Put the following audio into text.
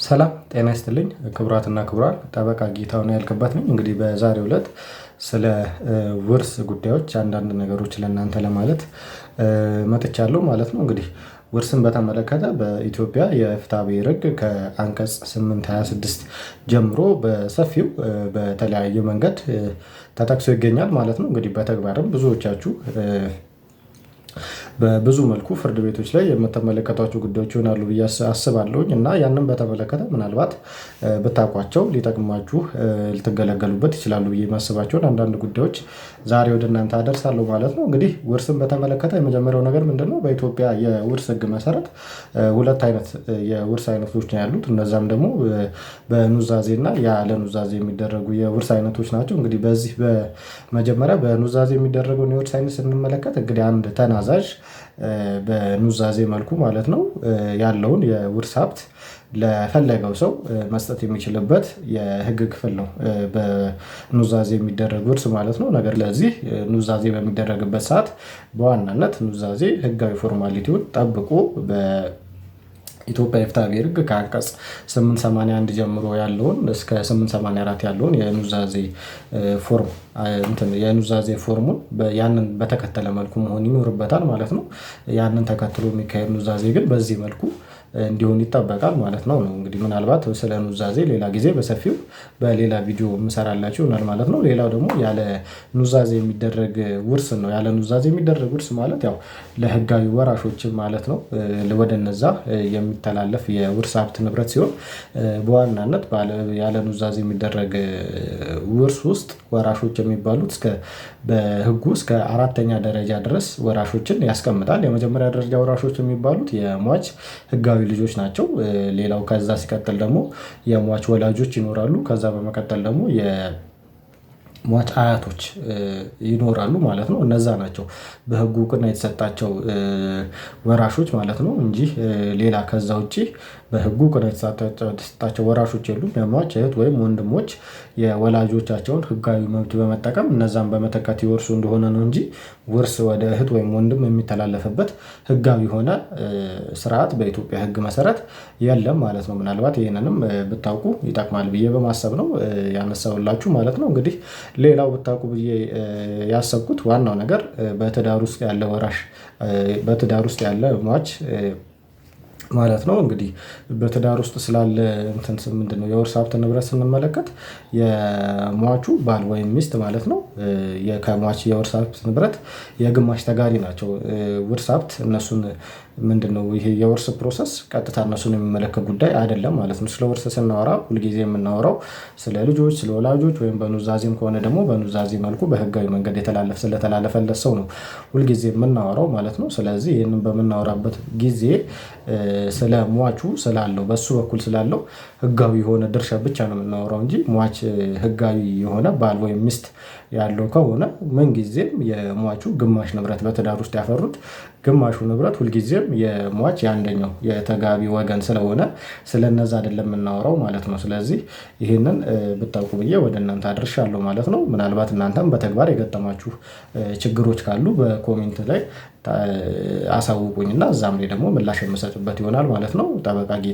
ሰላም ጤና ይስጥልኝ ክቡራትና ክቡራን ጠበቃ ጌታሁን ያልከባት ነኝ። እንግዲህ በዛሬው ዕለት ስለ ውርስ ጉዳዮች አንዳንድ ነገሮች ለእናንተ ለማለት መጥቻለሁ ማለት ነው። እንግዲህ ውርስን በተመለከተ በኢትዮጵያ የፍትሐብሔር ሕግ ከአንቀጽ 826 ጀምሮ በሰፊው በተለያየ መንገድ ተጠቅሶ ይገኛል ማለት ነው። እንግዲህ በተግባርም ብዙዎቻችሁ በብዙ መልኩ ፍርድ ቤቶች ላይ የምትመለከቷቸው ጉዳዮች ይሆናሉ ብዬ አስባለሁኝ እና ያንን በተመለከተ ምናልባት ብታውቋቸው ሊጠቅሟችሁ ልትገለገሉበት ይችላሉ ብዬ የማስባቸውን አንዳንድ ጉዳዮች ዛሬ ወደ እናንተ አደርሳለሁ ማለት ነው። እንግዲህ ውርስን በተመለከተ የመጀመሪያው ነገር ምንድነው? በኢትዮጵያ የውርስ ሕግ መሰረት ሁለት አይነት የውርስ አይነቶች ነው ያሉት። እነዛም ደግሞ በኑዛዜ እና ያለ ኑዛዜ የሚደረጉ የውርስ አይነቶች ናቸው። እንግዲህ በዚህ በመጀመሪያ በኑዛዜ የሚደረገውን የውርስ አይነት ስንመለከት እንግዲህ አንድ ተናዛዥ በኑዛዜ መልኩ ማለት ነው ያለውን የውርስ ሀብት ለፈለገው ሰው መስጠት የሚችልበት የህግ ክፍል ነው በኑዛዜ የሚደረግ ውርስ ማለት ነው። ነገር ለዚህ ኑዛዜ በሚደረግበት ሰዓት በዋናነት ኑዛዜ ህጋዊ ፎርማሊቲውን ጠብቆ ኢትዮጵያ የፍትሐብሔር ሕግ ከአንቀጽ 881 ጀምሮ ያለውን እስከ 884 ያለውን የኑዛዜ ፎርሙን ያንን በተከተለ መልኩ መሆን ይኖርበታል ማለት ነው። ያንን ተከትሎ የሚካሄድ ኑዛዜ ግን በዚህ መልኩ እንዲሆን ይጠበቃል ማለት ነው። እንግዲህ ምናልባት ስለ ኑዛዜ ሌላ ጊዜ በሰፊው በሌላ ቪዲዮ የምሰራላችሁ ይሆናል ማለት ነው። ሌላው ደግሞ ያለ ኑዛዜ የሚደረግ ውርስ ነው። ያለ ኑዛዜ የሚደረግ ውርስ ማለት ያው ለህጋዊ ወራሾችም ማለት ነው ወደ እነዛ የሚተላለፍ የውርስ ሀብት ንብረት ሲሆን በዋናነት ያለ ኑዛዜ የሚደረግ ውርስ ውስጥ ወራሾች የሚባሉት በህጉ እስከ 4ኛ ደረጃ ድረስ ወራሾችን ያስቀምጣል። የመጀመሪያ ደረጃ ወራሾች የሚባሉት የሟች ህጋዊ ልጆች ናቸው። ሌላው ከዛ ሲቀጥል ደግሞ የሟች ወላጆች ይኖራሉ። ከዛ በመቀጠል ደግሞ የሟች አያቶች ይኖራሉ ማለት ነው። እነዛ ናቸው በህጉ እውቅና የተሰጣቸው ወራሾች ማለት ነው እንጂ ሌላ ከዛ ውጪ በህጉ እውቅና የተሰጣቸው ወራሾች የሉም። የሟች እህት ወይም ወንድሞች የወላጆቻቸውን ህጋዊ መብት በመጠቀም እነዛን በመተካት ይወርሱ እንደሆነ ነው እንጂ ውርስ ወደ እህት ወይም ወንድም የሚተላለፍበት ህጋዊ የሆነ ስርዓት በኢትዮጵያ ህግ መሰረት የለም ማለት ነው። ምናልባት ይህንንም ብታውቁ ይጠቅማል ብዬ በማሰብ ነው ያነሳሁላችሁ ማለት ነው። እንግዲህ ሌላው ብታውቁ ብዬ ያሰብኩት ዋናው ነገር በትዳር ውስጥ ያለ ወራሽ በትዳር ውስጥ ያለ ሟች ማለት ነው። እንግዲህ በትዳር ውስጥ ስላለ ምንድነው የውርስ ሀብት ንብረት ስንመለከት የሟቹ ባል ወይም ሚስት ማለት ነው ከሟች የውርስ ሀብት ንብረት የግማሽ ተጋሪ ናቸው። ውርስ ሀብት እነሱን ምንድነው ይሄ የውርስ ፕሮሰስ ቀጥታ እነሱን የሚመለከት ጉዳይ አይደለም ማለት ነው። ስለ ውርስ ስናወራ ሁልጊዜ የምናወራው ስለ ልጆች ስለ ወላጆች ወይም በኑዛዜም ከሆነ ደግሞ በኑዛዜ መልኩ በህጋዊ መንገድ ስለተላለፈለት ሰው ነው ሁልጊዜ የምናወራው ማለት ነው። ስለዚህ ይህንን በምናወራበት ጊዜ ስለ ሟቹ ስላለው በሱ በኩል ስላለው ህጋዊ የሆነ ድርሻ ብቻ ነው የምናወራው እንጂ ሟች ህጋዊ የሆነ ባል ወይም ሚስት ያለው ከሆነ ምንጊዜም የሟቹ ግማሽ ንብረት በትዳር ውስጥ ያፈሩት ግማሹ ንብረት ሁልጊዜም የሟች የአንደኛው የተጋቢ ወገን ስለሆነ ስለነዛ አይደለም የምናወራው ማለት ነው። ስለዚህ ይህንን ብታውቁ ብዬ ወደ እናንተ አድርሻለሁ ማለት ነው። ምናልባት እናንተም በተግባር የገጠማችሁ ችግሮች ካሉ በኮሜንት ላይ አሳውቁኝና እዛም ላይ ደግሞ ምላሽ የምሰጥበት ይሆናል ማለት ነው። ጠበቃ ጌታ